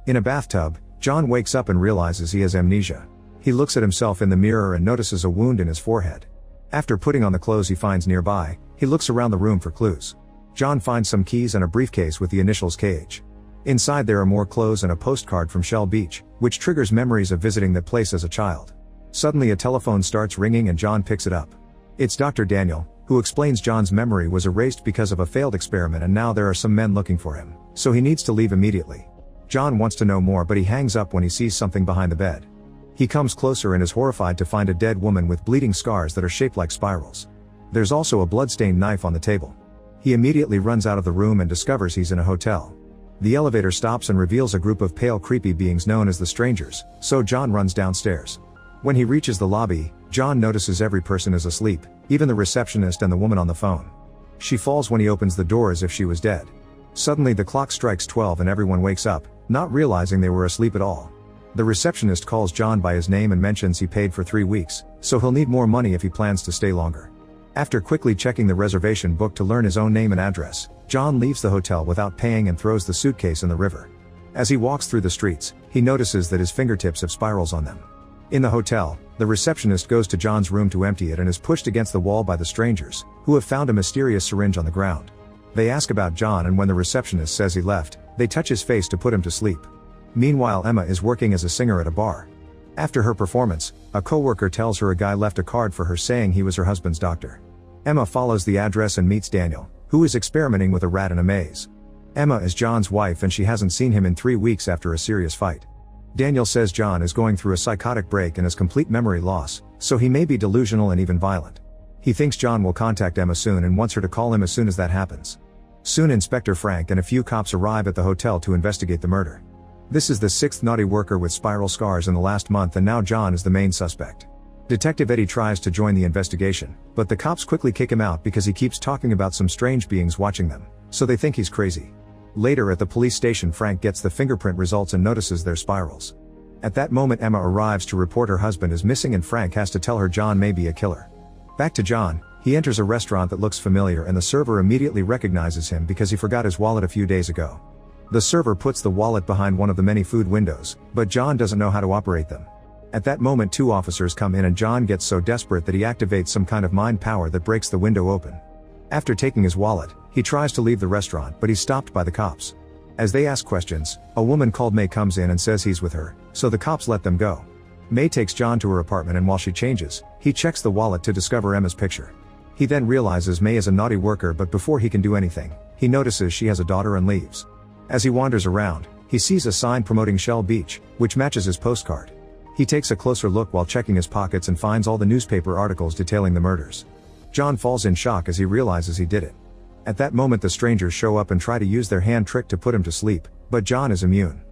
In a bathtub, John wakes up and realizes he has amnesia. He looks at himself in the mirror and notices a wound in his forehead. After putting on the clothes he finds nearby, he looks around the room for clues. John finds some keys and a briefcase with the initials KH. Inside there are more clothes and a postcard from Shell Beach, which triggers memories of visiting that place as a child. Suddenly a telephone starts ringing and John picks it up. It's Dr. Daniel, who explains John's memory was erased because of a failed experiment and now there are some men looking for him, so he needs to leave immediately. John wants to know more but he hangs up when he sees something behind the bed. He comes closer and is horrified to find a dead woman with bleeding scars that are shaped like spirals. There's also a blood-stained knife on the table. He immediately runs out of the room and discovers he's in a hotel. The elevator stops and reveals a group of pale creepy beings known as the Strangers, so John runs downstairs. When he reaches the lobby, John notices every person is asleep, even the receptionist and the woman on the phone. She falls when he opens the door as if she was dead. Suddenly the clock strikes 12 and everyone wakes up, not realizing they were asleep at all. The receptionist calls John by his name and mentions he paid for 3 weeks, so he'll need more money if he plans to stay longer. After quickly checking the reservation book to learn his own name and address, John leaves the hotel without paying and throws the suitcase in the river. As he walks through the streets, he notices that his fingertips have spirals on them. In the hotel, the receptionist goes to John's room to empty it and is pushed against the wall by the Strangers, who have found a mysterious syringe on the ground. They ask about John and when the receptionist says he left, they touch his face to put him to sleep. Meanwhile Emma is working as a singer at a bar. After her performance, a coworker tells her a guy left a card for her saying he was her husband's doctor. Emma follows the address and meets Daniel, who is experimenting with a rat in a maze. Emma is John's wife and she hasn't seen him in 3 weeks after a serious fight. Daniel says John is going through a psychotic break and has complete memory loss, so he may be delusional and even violent. He thinks John will contact Emma soon and wants her to call him as soon as that happens. Soon Inspector Frank and a few cops arrive at the hotel to investigate the murder. This is the 6th naughty worker with spiral scars in the last month and now John is the main suspect. Detective Eddie tries to join the investigation, but the cops quickly kick him out because he keeps talking about some strange beings watching them, so they think he's crazy. Later at the police station Frank gets the fingerprint results and notices their spirals. At that moment Emma arrives to report her husband is missing and Frank has to tell her John may be a killer. Back to John, he enters a restaurant that looks familiar and the server immediately recognizes him because he forgot his wallet a few days ago. The server puts the wallet behind one of the many food windows, but John doesn't know how to operate them. At that moment 2 officers come in and John gets so desperate that he activates some kind of mind power that breaks the window open. After taking his wallet, he tries to leave the restaurant but he's stopped by the cops. As they ask questions, a woman called May comes in and says he's with her, so the cops let them go. May takes John to her apartment and while she changes, he checks the wallet to discover Emma's picture. He then realizes May is a naughty worker but before he can do anything, he notices she has a daughter and leaves. As he wanders around, he sees a sign promoting Shell Beach, which matches his postcard. He takes a closer look while checking his pockets and finds all the newspaper articles detailing the murders. John falls in shock as he realizes he did it. At that moment the Strangers show up and try to use their hand trick to put him to sleep, but John is immune.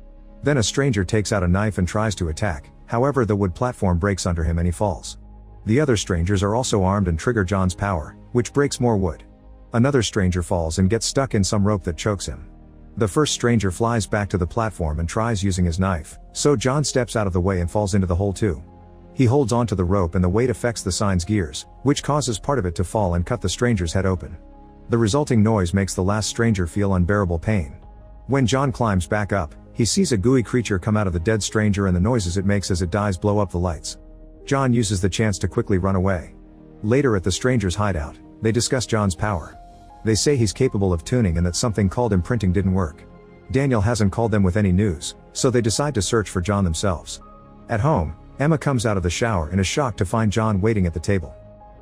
Then a stranger takes out a knife and tries to attack, however the wood platform breaks under him and he falls. The other Strangers are also armed and trigger John's power, which breaks more wood. Another stranger falls and gets stuck in some rope that chokes him. The first stranger flies back to the platform and tries using his knife, so John steps out of the way and falls into the hole too. He holds onto the rope and the weight affects the sign's gears, which causes part of it to fall and cut the stranger's head open. The resulting noise makes the last stranger feel unbearable pain. When John climbs back up, he sees a gooey creature come out of the dead stranger and the noises it makes as it dies blow up the lights. John uses the chance to quickly run away. Later at the stranger's hideout, they discuss John's power. They say he's capable of tuning and that something called imprinting didn't work. Daniel hasn't called them with any news, so they decide to search for John themselves. At home, Emma comes out of the shower and is shocked to find John waiting at the table.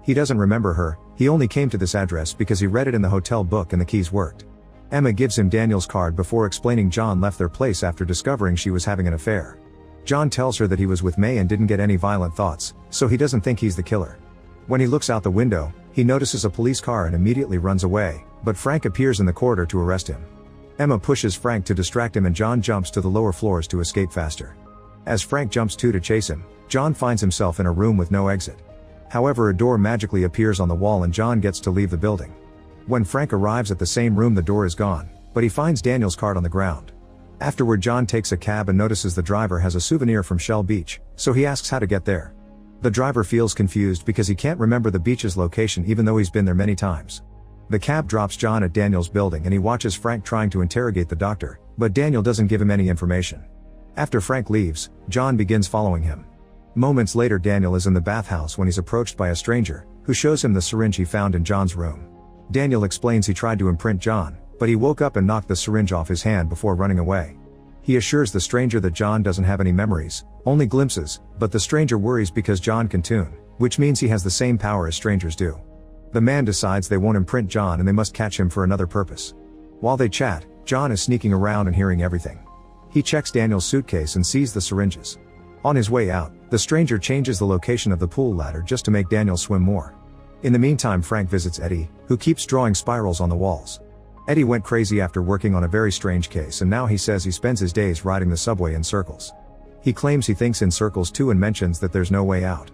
He doesn't remember her, he only came to this address because he read it in the hotel book and the keys worked. Emma gives him Daniel's card before explaining John left their place after discovering she was having an affair. John tells her that he was with May and didn't get any violent thoughts, so he doesn't think he's the killer. When he looks out the window, he notices a police car and immediately runs away, but Frank appears in the corridor to arrest him. Emma pushes Frank to distract him and John jumps to the lower floors to escape faster. As Frank jumps to chase him, John finds himself in a room with no exit. However, a door magically appears on the wall and John gets to leave the building. When Frank arrives at the same room the door is gone, but he finds Daniel's card on the ground. Afterward John takes a cab and notices the driver has a souvenir from Shell Beach, so he asks how to get there. The driver feels confused because he can't remember the beach's location even though he's been there many times. The cab drops John at Daniel's building and he watches Frank trying to interrogate the doctor, but Daniel doesn't give him any information. After Frank leaves, John begins following him. Moments later, Daniel is in the bathhouse when he's approached by a stranger, who shows him the syringe he found in John's room. Daniel explains he tried to imprint John, but he woke up and knocked the syringe off his hand before running away. He assures the stranger that John doesn't have any memories, only glimpses, but the stranger worries because John can tune, which means he has the same power as strangers do. The man decides they won't imprint John and they must catch him for another purpose. While they chat, John is sneaking around and hearing everything. He checks Daniel's suitcase and sees the syringes. On his way out, the stranger changes the location of the pool ladder just to make Daniel swim more. In the meantime, Frank visits Eddie, who keeps drawing spirals on the walls. Eddie went crazy after working on a very strange case, and now he says he spends his days riding the subway in circles. He claims he thinks in circles too and mentions that there's no way out.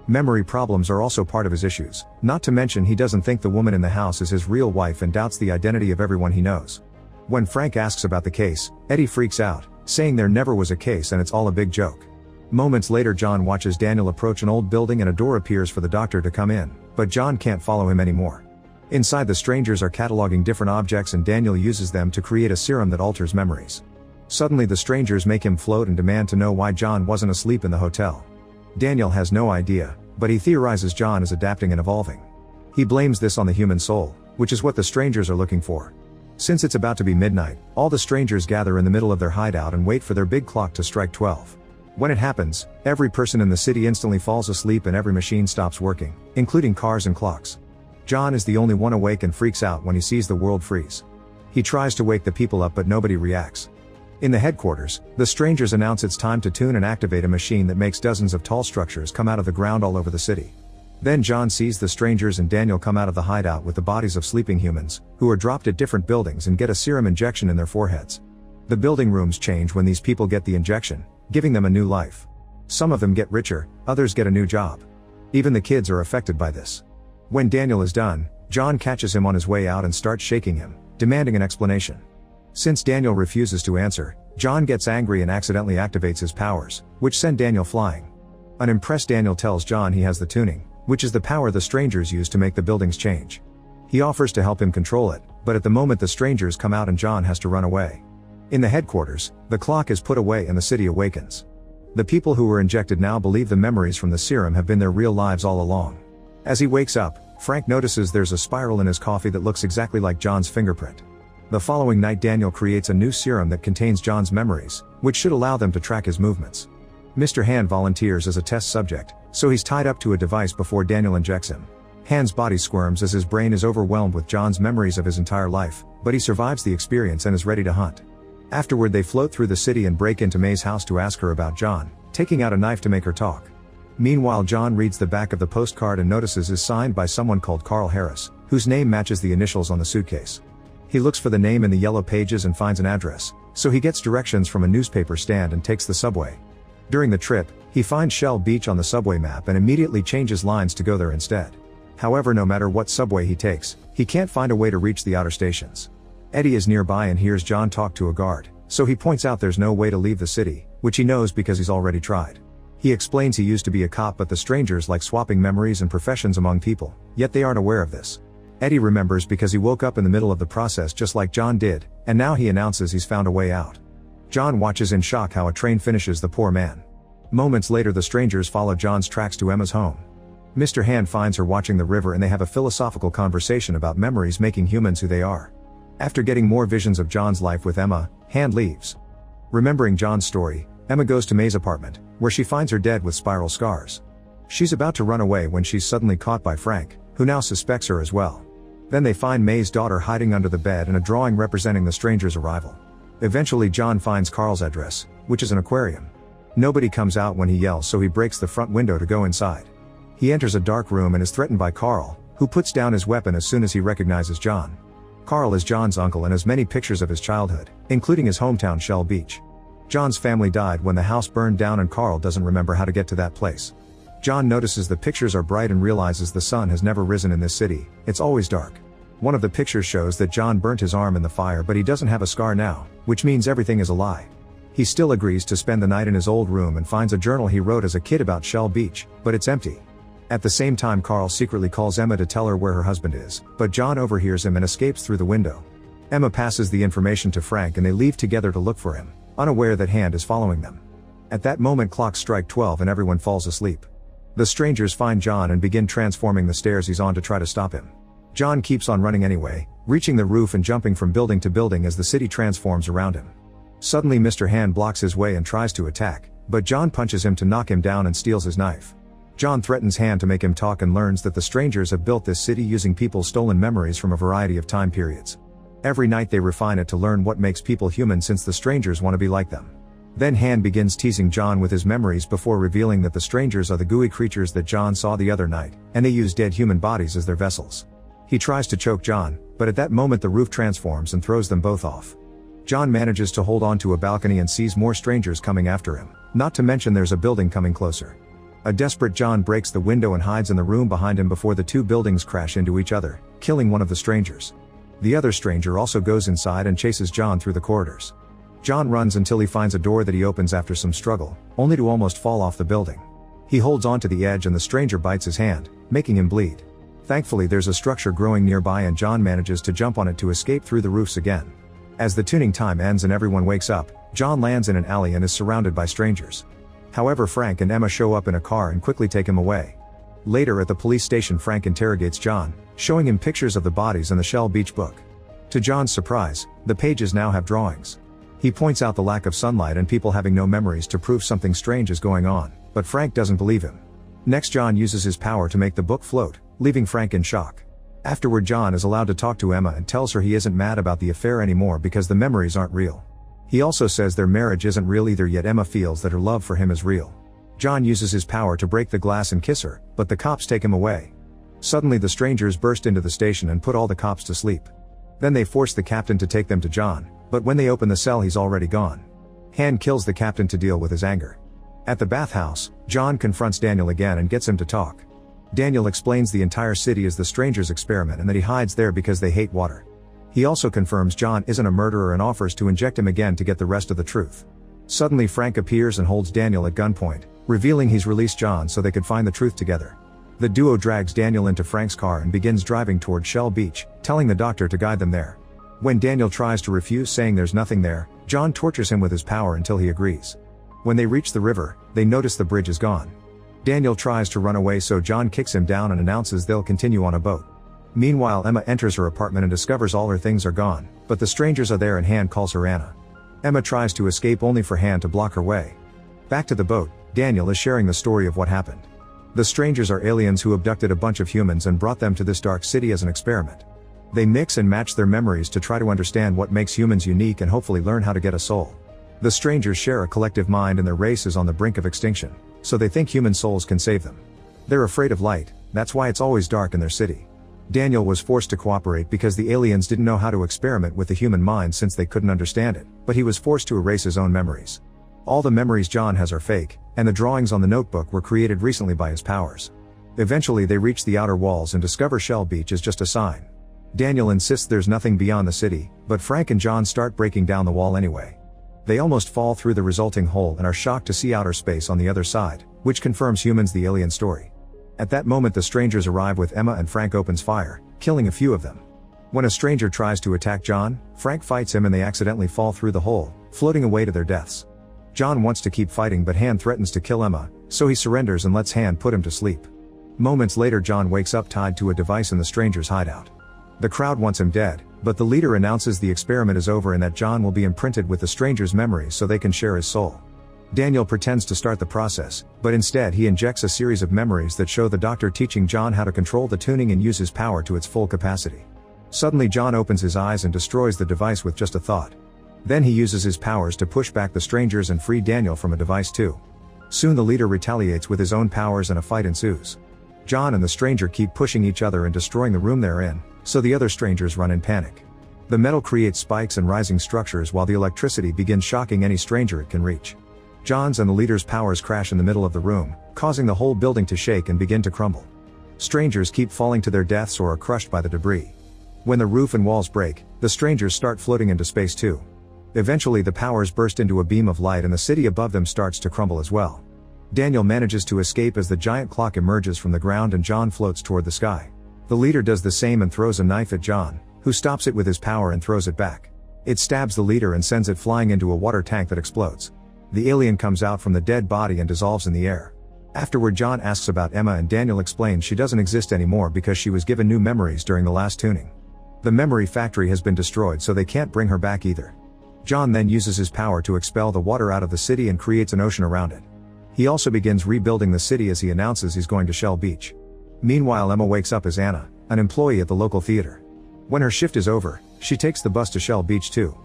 Memory problems are also part of his issues, not to mention he doesn't think the woman in the house is his real wife and doubts the identity of everyone he knows. When Frank asks about the case, Eddie freaks out, saying there never was a case and it's all a big joke. Moments later, John watches Daniel approach an old building and a door appears for the doctor to come in, but John can't follow him anymore. Inside, the strangers are cataloging different objects and Daniel uses them to create a serum that alters memories. Suddenly the strangers make him float and demand to know why John wasn't asleep in the hotel. Daniel has no idea, but he theorizes John is adapting and evolving. He blames this on the human soul, which is what the strangers are looking for. Since it's about to be midnight, all the strangers gather in the middle of their hideout and wait for their big clock to strike 12. When it happens, every person in the city instantly falls asleep and every machine stops working, including cars and clocks. John is the only one awake and freaks out when he sees the world freeze. He tries to wake the people up but nobody reacts. In the headquarters, the strangers announce it's time to tune and activate a machine that makes dozens of tall structures come out of the ground all over the city. Then John sees the strangers and Daniel come out of the hideout with the bodies of sleeping humans, who are dropped at different buildings and get a serum injection in their foreheads. The building rooms change when these people get the injection, giving them a new life. Some of them get richer, others get a new job. Even the kids are affected by this. When Daniel is done, John catches him on his way out and starts shaking him, demanding an explanation. Since Daniel refuses to answer, John gets angry and accidentally activates his powers, which send Daniel flying. Unimpressed, Daniel tells John he has the tuning, which is the power the strangers use to make the buildings change. He offers to help him control it, but at the moment the strangers come out and John has to run away. In the headquarters, the clock is put away and the city awakens. The people who were injected now believe the memories from the serum have been their real lives all along. As he wakes up, Frank notices there's a spiral in his coffee that looks exactly like John's fingerprint. The following night, Daniel creates a new serum that contains John's memories, which should allow them to track his movements. Mr. Hand volunteers as a test subject, so he's tied up to a device before Daniel injects him. Hand's body squirms as his brain is overwhelmed with John's memories of his entire life, but he survives the experience and is ready to hunt. Afterward, they float through the city and break into May's house to ask her about John, taking out a knife to make her talk. Meanwhile, John reads the back of the postcard and notices is signed by someone called Carl Harris, whose name matches the initials on the suitcase. He looks for the name in the yellow pages and finds an address, so he gets directions from a newspaper stand and takes the subway. During the trip, he finds Shell Beach on the subway map and immediately changes lines to go there instead. However, no matter what subway he takes, he can't find a way to reach the outer stations. Eddie is nearby and hears John talk to a guard, so he points out there's no way to leave the city, which he knows because he's already tried. He explains he used to be a cop, but the strangers like swapping memories and professions among people, yet they aren't aware of this. Eddie remembers because he woke up in the middle of the process just like John did, and now he announces he's found a way out. John watches in shock how a train finishes the poor man. Moments later, the strangers follow John's tracks to Emma's home. Mr. Hand finds her watching the river and they have a philosophical conversation about memories making humans who they are. After getting more visions of John's life with Emma, Hand leaves. Remembering John's story, Emma goes to May's apartment, where she finds her dead with spiral scars. She's about to run away when she's suddenly caught by Frank, who now suspects her as well. Then they find May's daughter hiding under the bed and a drawing representing the stranger's arrival. Eventually, John finds Carl's address, which is an aquarium. Nobody comes out when he yells, so he breaks the front window to go inside. He enters a dark room and is threatened by Carl, who puts down his weapon as soon as he recognizes John. Carl is John's uncle and has many pictures of his childhood, including his hometown Shell Beach. John's family died when the house burned down and Carl doesn't remember how to get to that place. John notices the pictures are bright and realizes the sun has never risen in this city, it's always dark. One of the pictures shows that John burnt his arm in the fire, but he doesn't have a scar now, which means everything is a lie. He still agrees to spend the night in his old room and finds a journal he wrote as a kid about Shell Beach, but it's empty. At the same time, Carl secretly calls Emma to tell her where her husband is, but John overhears him and escapes through the window. Emma passes the information to Frank and they leave together to look for him. unaware that Hand is following them. At that moment clocks strike 12 and everyone falls asleep. The strangers find John and begin transforming the stairs he's on to try to stop him. John keeps on running anyway, reaching the roof and jumping from building to building as the city transforms around him. Suddenly Mr. Hand blocks his way and tries to attack, but John punches him to knock him down and steals his knife. John threatens Hand to make him talk and learns that the strangers have built this city using people's stolen memories from a variety of time periods. Every night they refine it to learn what makes people human since the strangers want to be like them. Then Hand begins teasing John with his memories before revealing that the strangers are the gooey creatures that John saw the other night, and they use dead human bodies as their vessels. He tries to choke John, but at that moment the roof transforms and throws them both off. John manages to hold on to a balcony and sees more strangers coming after him, not to mention there's a building coming closer. A desperate John breaks the window and hides in the room behind him before the two buildings crash into each other, killing one of the strangers. The other stranger also goes inside and chases John through the corridors. John runs until he finds a door that he opens after some struggle, only to almost fall off the building. He holds on to the edge and the stranger bites his hand, making him bleed. Thankfully there's a structure growing nearby and John manages to jump on it to escape through the roofs again. As the tuning time ends and everyone wakes up, John lands in an alley and is surrounded by strangers. However, Frank and Emma show up in a car and quickly take him away. Later at the police station, Frank interrogates John, showing him pictures of the bodies in the Shell Beach book. To John's surprise, the pages now have drawings. He points out the lack of sunlight and people having no memories to prove something strange is going on, but Frank doesn't believe him. Next, John uses his power to make the book float, leaving Frank in shock. Afterward, John is allowed to talk to Emma and tells her he isn't mad about the affair anymore because the memories aren't real. He also says their marriage isn't real either, yet Emma feels that her love for him is real. John uses his power to break the glass and kiss her, but the cops take him away. Suddenly the strangers burst into the station and put all the cops to sleep. Then they force the captain to take them to John, but when they open the cell he's already gone. Hand kills the captain to deal with his anger. At the bathhouse, John confronts Daniel again and gets him to talk. Daniel explains the entire city is the strangers' experiment and that he hides there because they hate water. He also confirms John isn't a murderer and offers to inject him again to get the rest of the truth. Suddenly Frank appears and holds Daniel at gunpoint, revealing he's released John so they could find the truth together. The duo drags Daniel into Frank's car and begins driving toward Shell Beach, telling the doctor to guide them there. When Daniel tries to refuse, saying there's nothing there, John tortures him with his power until he agrees. When they reach the river, they notice the bridge is gone. Daniel tries to run away, so John kicks him down and announces they'll continue on a boat. Meanwhile, Emma enters her apartment and discovers all her things are gone, but the strangers are there and Hand calls her Anna. Emma tries to escape only for Hand to block her way. Back to the boat, Daniel is sharing the story of what happened. The strangers are aliens who abducted a bunch of humans and brought them to this dark city as an experiment. They mix and match their memories to try to understand what makes humans unique and hopefully learn how to get a soul. The strangers share a collective mind and their race is on the brink of extinction, so they think human souls can save them. They're afraid of light, that's why it's always dark in their city. Daniel was forced to cooperate because the aliens didn't know how to experiment with the human mind since they couldn't understand it, but he was forced to erase his own memories. All the memories John has are fake, and the drawings on the notebook were created recently by his powers. Eventually they reach the outer walls and discover Shell Beach is just a sign. Daniel insists there's nothing beyond the city, but Frank and John start breaking down the wall anyway. They almost fall through the resulting hole and are shocked to see outer space on the other side, which confirms humans the alien story. At that moment the strangers arrive with Emma and Frank opens fire, killing a few of them. When a stranger tries to attack John, Frank fights him and they accidentally fall through the hole, floating away to their deaths. John wants to keep fighting but Hand threatens to kill Emma, so he surrenders and lets Hand put him to sleep. Moments later John wakes up tied to a device in the stranger's hideout. The crowd wants him dead, but the leader announces the experiment is over and that John will be imprinted with the stranger's memories so they can share his soul. Daniel pretends to start the process, but instead he injects a series of memories that show the doctor teaching John how to control the tuning and use his power to its full capacity. Suddenly John opens his eyes and destroys the device with just a thought. Then he uses his powers to push back the strangers and free Daniel from a device too. Soon the leader retaliates with his own powers and a fight ensues. John and the stranger keep pushing each other and destroying the room they're in, so the other strangers run in panic. The metal creates spikes and rising structures while the electricity begins shocking any stranger it can reach. John's and the leader's powers crash in the middle of the room, causing the whole building to shake and begin to crumble. Strangers keep falling to their deaths or are crushed by the debris. When the roof and walls break, the strangers start floating into space too. Eventually the powers burst into a beam of light and the city above them starts to crumble as well. Daniel manages to escape as the giant clock emerges from the ground and John floats toward the sky. The leader does the same and throws a knife at John, who stops it with his power and throws it back. It stabs the leader and sends it flying into a water tank that explodes. The alien comes out from the dead body and dissolves in the air. Afterward, John asks about Emma and Daniel explains she doesn't exist anymore because she was given new memories during the last tuning. The memory factory has been destroyed, so they can't bring her back either. John then uses his power to expel the water out of the city and creates an ocean around it. He also begins rebuilding the city as he announces he's going to Shell Beach. Meanwhile, Emma wakes up as Anna, an employee at the local theater. When her shift is over, she takes the bus to Shell Beach too.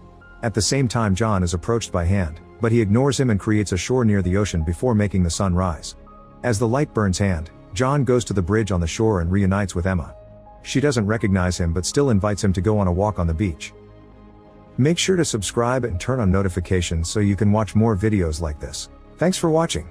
At the same time, John is approached by Hand, but he ignores him and creates a shore near the ocean before making the sun rise. As the light burns Hand, John goes to the bridge on the shore and reunites with Emma. She doesn't recognize him but still invites him to go on a walk on the beach. Make sure to subscribe and turn on notifications so you can watch more videos like this. Thanks for watching.